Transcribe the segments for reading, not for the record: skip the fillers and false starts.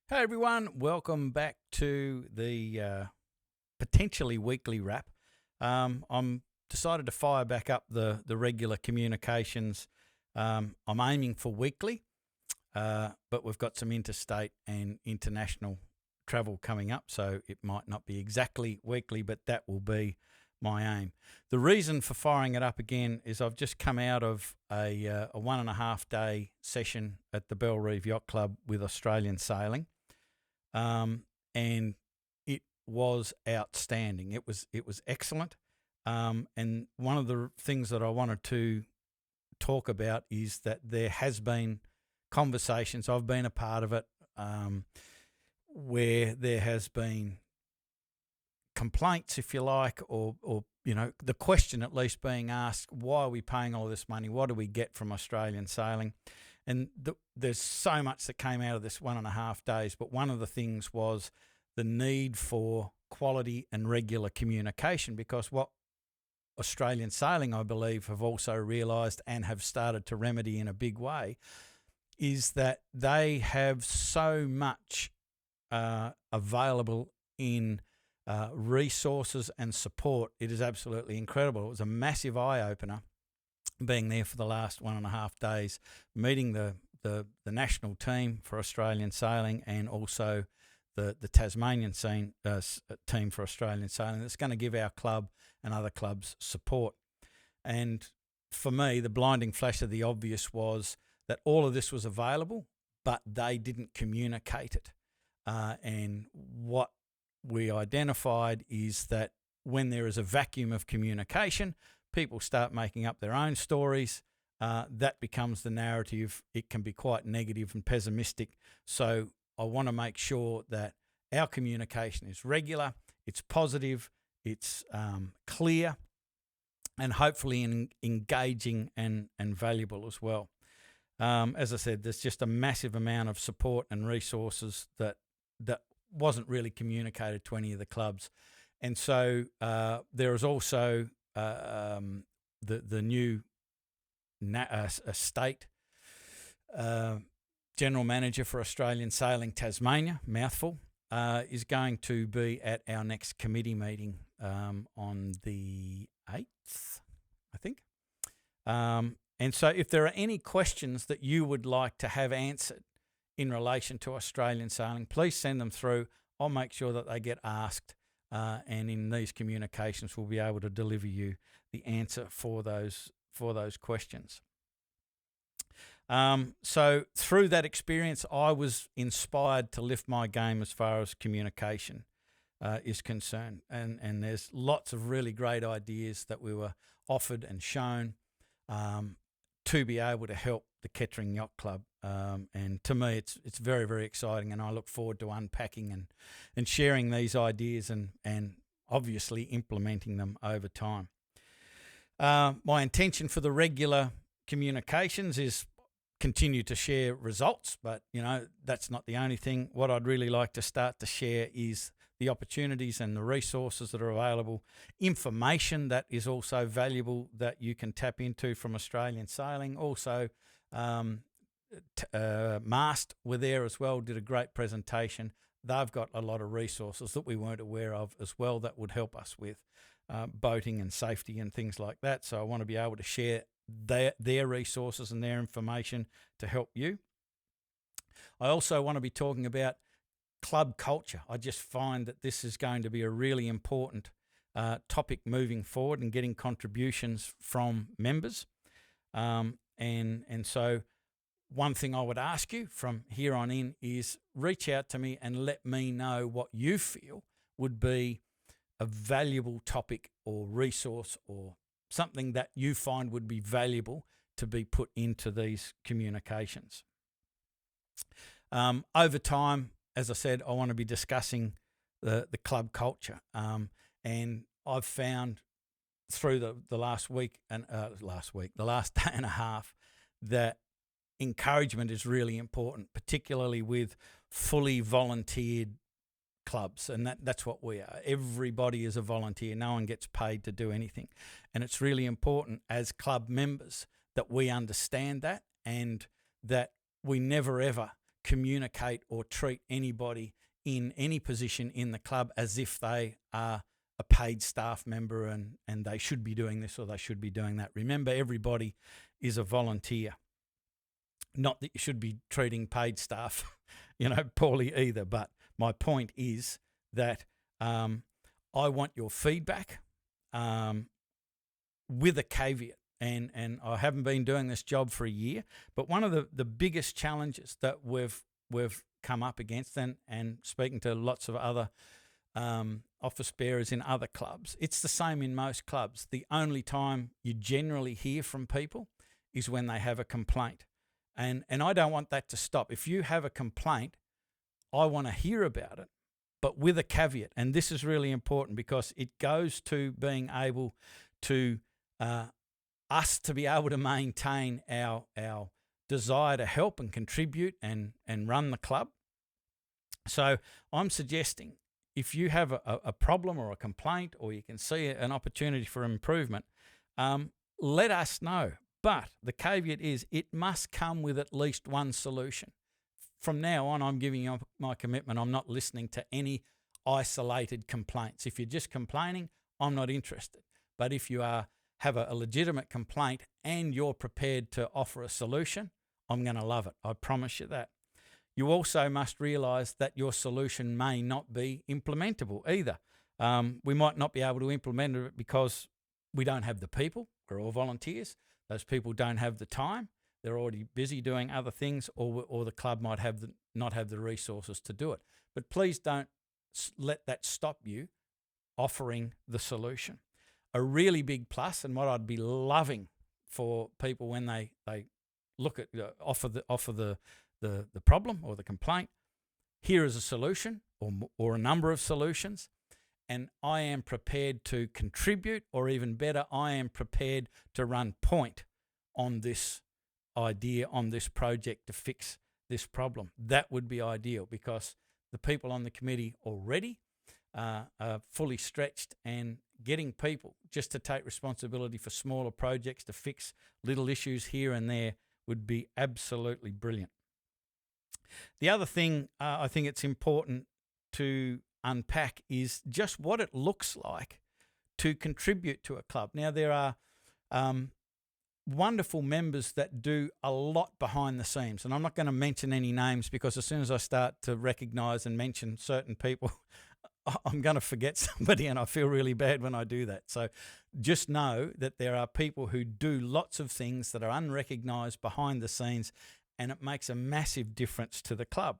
Hey everyone, welcome back to the potentially weekly wrap. I'm decided to fire back up the regular communications. I'm aiming for weekly, but we've got some interstate and international travel coming up, so it might not be exactly weekly, but that will be my aim. The reason for firing it up again is I've just come out of a 1.5 day session at the Bell Reeve Yacht Club with Australian Sailing. And it was outstanding. It was excellent. And one of the things that I wanted to talk about is that there has been conversations, I've been a part of it, where there has been complaints, if you like, or the question at least being asked, why are we paying all this money? What do we get from Australian Sailing? And there's so much that came out of this 1.5 days, but one of the things was the need for quality and regular communication, because what Australian Sailing, I believe, have also realised and have started to remedy in a big way is that they have so much available in resources and support. It is absolutely incredible. It was a massive eye-opener being there for the last 1.5 days, meeting the national team for Australian Sailing and also the Tasmanian team for Australian Sailing. That's going to give our club and other clubs support. And for me, the blinding flash of the obvious was that all of this was available, but they didn't communicate it. And what we identified is that when there is a vacuum of communication, people start making up their own stories. That becomes the narrative. It can be quite negative and pessimistic. So I want to make sure that our communication is regular, it's positive, it's clear, and hopefully engaging and valuable as well. As I said, there's just a massive amount of support and resources that wasn't really communicated to any of the clubs. And so there is also the new state general manager for Australian Sailing Tasmania, mouthful, is going to be at our next committee meeting on the 8th, I think. And so if there are any questions that you would like to have answered in relation to Australian Sailing, please send them through. I'll make sure that they get asked, and in these communications we'll be able to deliver you the answer for those questions. So through that experience, I was inspired to lift my game as far as communication is concerned. And there's lots of really great ideas that we were offered and shown to be able to help the Kettering Yacht Club. And to me, it's very, very exciting, and I look forward to unpacking and sharing these ideas and obviously implementing them over time. My intention for the regular communications is continue to share results, but that's not the only thing. What I'd really like to start to share is the opportunities and the resources that are available, information that is also valuable that you can tap into from Australian Sailing. Also, Mast were there as well, did a great presentation. They've got a lot of resources that we weren't aware of as well that would help us with boating and safety and things like that. So I want to be able to share their resources and their information to help you. I also want to be talking about club culture. I just find that this is going to be a really important topic moving forward and getting contributions from members. And so one thing I would ask you from here on in is reach out to me and let me know what you feel would be a valuable topic or resource or something that you find would be valuable to be put into these communications. Over time, as I said, I want to be discussing the club culture. And I've found through the last week and the last day and a half, that encouragement is really important, particularly with fully volunteered clubs, and that's what we are. Everybody is a volunteer. No one gets paid to do anything, and it's really important as club members that we understand that, and that we never ever communicate or treat anybody in any position in the club as if they are a paid staff member and they should be doing this or they should be doing that. Remember, everybody is a volunteer. Not that you should be treating paid staff, poorly either. But my point is that I want your feedback with a caveat. And I haven't been doing this job for a year, but one of the biggest challenges that we've come up against, and speaking to lots of other office bearers in other clubs, it's the same in most clubs. The only time you generally hear from people is when they have a complaint. And I don't want that to stop. If you have a complaint, I want to hear about it, but with a caveat. And this is really important because it goes to being able to us to be able to maintain our desire to help and contribute and run the club. So I'm suggesting if you have a problem or a complaint, or you can see an opportunity for improvement, let us know. But the caveat is it must come with at least one solution. From now on, I'm giving you my commitment. I'm not listening to any isolated complaints. If you're just complaining, I'm not interested. But if you have a legitimate complaint and you're prepared to offer a solution, I'm going to love it. I promise you that. You also must realise that your solution may not be implementable either. We might not be able to implement it because we don't have the people. We're all volunteers. Those people don't have the time. They're already busy doing other things, or the club might not have the resources to do it. But please don't let that stop you offering the solution. A really big plus, and what I'd be loving for people when they look at offer the problem or the complaint, here is a solution or a number of solutions, and I am prepared to contribute, or even better, I am prepared to run point on this idea, on this project to fix this problem. That would be ideal, because the people on the committee already are fully stretched, and getting people just to take responsibility for smaller projects to fix little issues here and there would be absolutely brilliant. The other thing I think it's important to unpack is just what it looks like to contribute to a club. Now, there are wonderful members that do a lot behind the scenes, and I'm not going to mention any names, because as soon as I start to recognise and mention certain people, I'm going to forget somebody, and I feel really bad when I do that. So just know that there are people who do lots of things that are unrecognised behind the scenes, and it makes a massive difference to the club.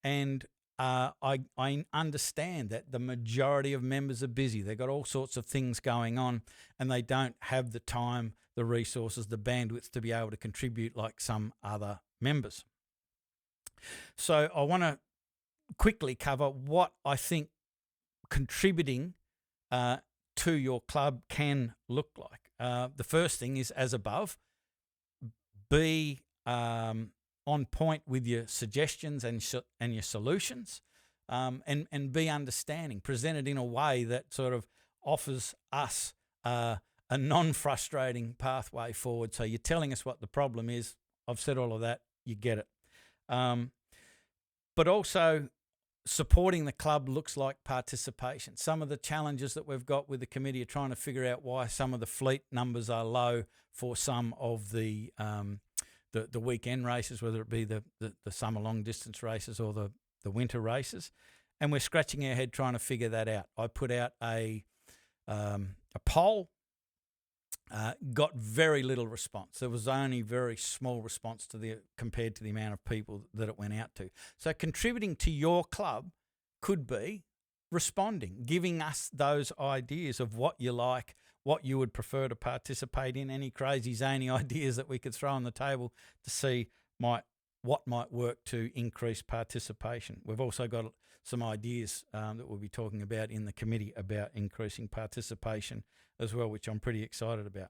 And I understand that the majority of members are busy. They've got all sorts of things going on, and they don't have the time, the resources, the bandwidth to be able to contribute like some other members. So I want to quickly cover what I think contributing to your club can look like. The first thing is, as above, be on point with your suggestions and your solutions, and be understanding. Present it in a way that sort of offers us a non-frustrating pathway forward. So you're telling us what the problem is. I've said all of that. You get it. But also, supporting the club looks like participation. Some of the challenges that we've got with the committee are trying to figure out why some of the fleet numbers are low for some of the weekend races, whether it be the summer long distance races or the winter races, and we're scratching our head trying to figure that out. I put out a poll, got very little response. There was only very small response compared to the amount of people that it went out to. So contributing to your club could be responding, giving us those ideas of what you like, what you would prefer to participate in, any crazy zany ideas that we could throw on the table to see what might work to increase participation. We've also got some ideas that we'll be talking about in the committee about increasing participation as well, which I'm pretty excited about.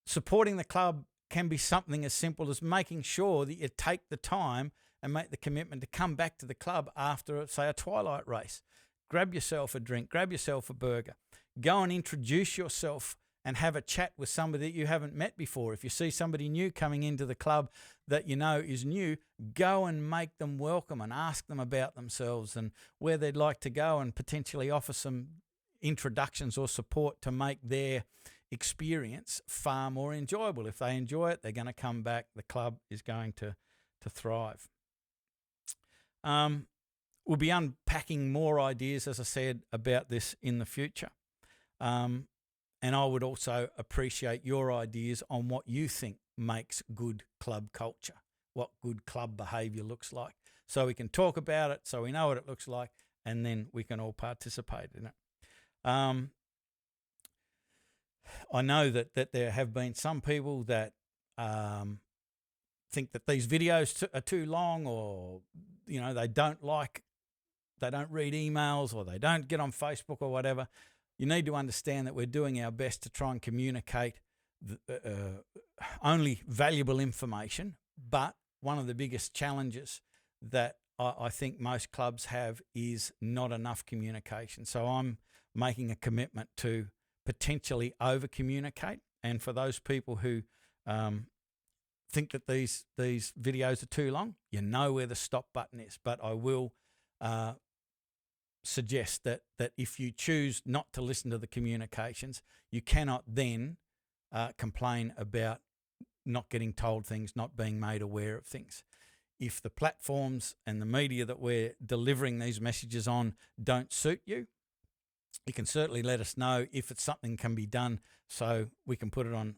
Supporting the club can be something as simple as making sure that you take the time and make the commitment to come back to the club after, say, a twilight race. Grab yourself a drink, grab yourself a burger, go and introduce yourself and have a chat with somebody that you haven't met before. If you see somebody new coming into the club that you know is new, go and make them welcome and ask them about themselves and where they'd like to go, and potentially offer some introductions or support to make their experience far more enjoyable. If they enjoy it, they're going to come back. The club is going to thrive. We'll be unpacking more ideas, as I said, about this in the future. And I would also appreciate your ideas on what you think makes good club culture, what good club behaviour looks like. So we can talk about it, so we know what it looks like, and then we can all participate in it. I know that there have been some people that think that these videos are too long, or they don't read emails, or they don't get on Facebook or whatever. You need to understand that we're doing our best to try and communicate only valuable information. But one of the biggest challenges that I think most clubs have is not enough communication. So I'm making a commitment to potentially over-communicate. And for those people who think that these videos are too long, you know where the stop button is. But I will suggest that if you choose not to listen to the communications, you cannot then complain about not getting told things, not being made aware of things. If the platforms and the media that we're delivering these messages on don't suit you, you can certainly let us know if it's something can be done so we can put it on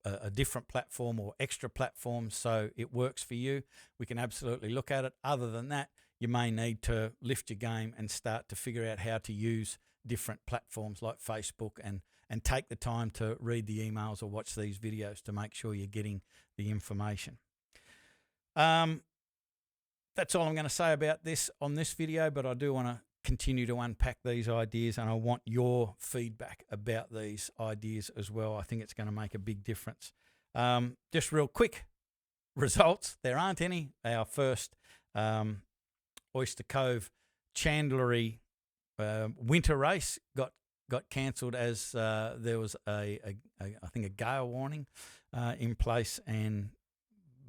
a different platform or extra platforms so it works for you. We can absolutely look at it. Other than that, you may need to lift your game and start to figure out how to use different platforms like Facebook and take the time to read the emails or watch these videos to make sure you're getting the information. That's all I'm going to say about this on this video, but I do want to continue to unpack these ideas, and I want your feedback about these ideas as well. I think it's going to make a big difference. Just real quick results. There aren't any. Our first Oyster Cove Chandlery winter race got cancelled as there was I think a gale warning in place, and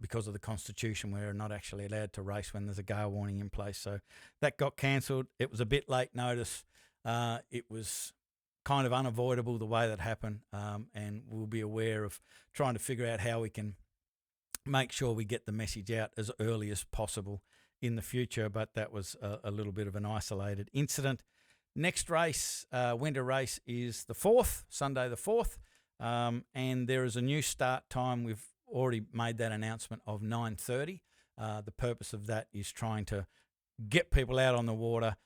because of the Constitution, we're not actually allowed to race when there's a gale warning in place. So that got cancelled. It was a bit late notice. It was kind of unavoidable the way that happened, and we'll be aware of trying to figure out how we can make sure we get the message out as early as possible in the future, but that was a little bit of an isolated incident. Next race, winter race, is the 4th, Sunday the 4th, and there is a new start time. We've already made that announcement of 9:30. The purpose of that is trying to get people out on the water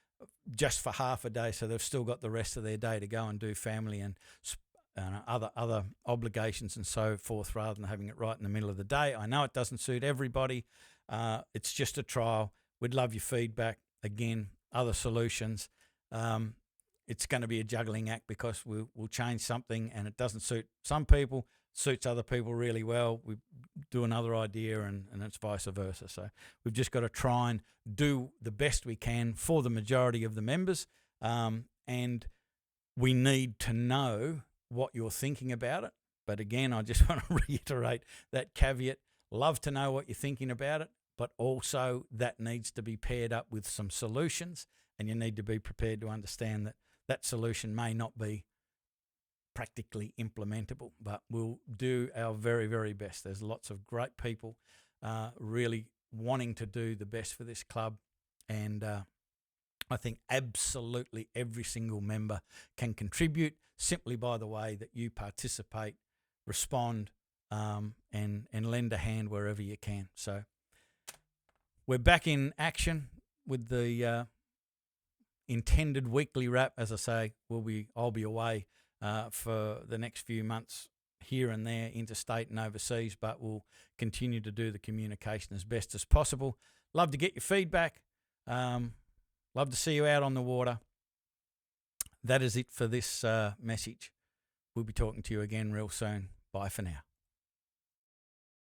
just for half a day, so they've still got the rest of their day to go and do family and other obligations and so forth, rather than having it right in the middle of the day. I know it doesn't suit everybody. It's just a trial. We'd love your feedback. Again, other solutions. It's going to be a juggling act because we'll change something and it doesn't suit some people, suits other people really well. We do another idea and it's vice versa. So we've just got to try and do the best we can for the majority of the members. And we need to know what you're thinking about it. But again, I just want to reiterate that caveat. Love to know what you're thinking about it, but also that needs to be paired up with some solutions, and you need to be prepared to understand that that solution may not be practically implementable, but we'll do our very, very best. There's lots of great people really wanting to do the best for this club, and I think absolutely every single member can contribute simply by the way that you participate, respond, and lend a hand wherever you can. So we're back in action with the intended weekly wrap. As I say, I'll be away for the next few months here and there, interstate and overseas, but we'll continue to do the communication as best as possible. Love to get your feedback. Love to see you out on the water. That is it for this message. We'll be talking to you again real soon. Bye for now.